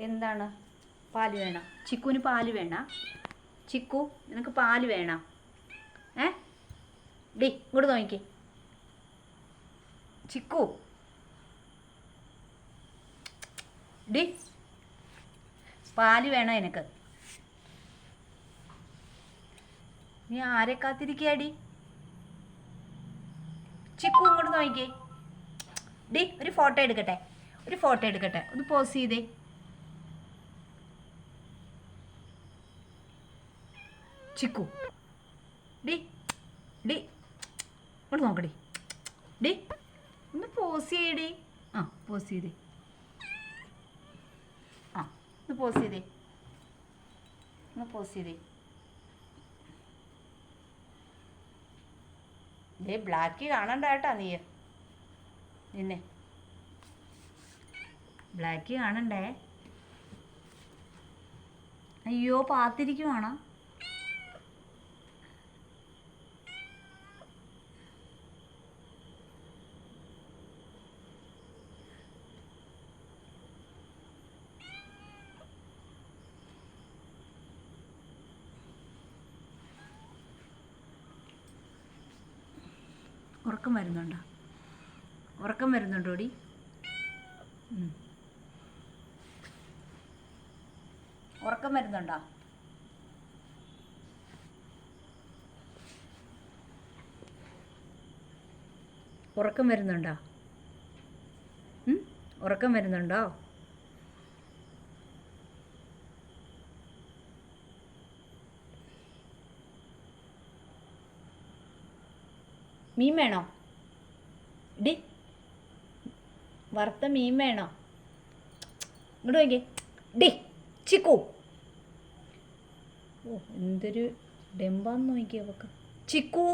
എന്താണ്? പാല് വേണം. ചിക്കുവിന് പാല് വേണ? ചിക്കു നിനക്ക് പാല് വേണം? ഡി ഇങ്ങോട്ട് നോക്കിക്കേ. ചിക്കു ഡി പാല് വേണോ എനിക്ക്? നീ ആരെ കാത്തിരിക്കടി? ചിക്കു ഇങ്ങോട്ട് നോക്കിക്കേ. ഡി ഒരു ഫോട്ടോ എടുക്കട്ടെ, ഒന്ന് പോസ് ചെയ്തേ. ചിക്കു ഡി ഡി ഇങ്ങോട്ട് നോക്കടി. ഡി ഒന്ന് പോസ് ചെയ്യടി. പോസ് ചെയ്തേ. ഒന്ന് പോസ് ചെയ്തേ. ഡേ ബ്ലാക്ക് കാണണ്ട കേട്ടാ നീ. നിന്നെ ബ്ലാക്ക് കാണണ്ടേ. അയ്യോ പാത്തിരിക്കുവാണോ? ഉറക്കം വരുന്നുണ്ടോടി? ഉറക്കം വരുന്നുണ്ടോ? ഉറക്കം വരുന്നുണ്ടോ? മീൻ വേണോ? ഡി വറുത്ത മീൻ വേണോ? ഇങ്ങോട്ട് നോക്കിയേ. ഡി ചിക്കു. എന്തൊരു ഡെമ്പാന്ന് നോക്കിയേ അവക്ക്. ചിക്കു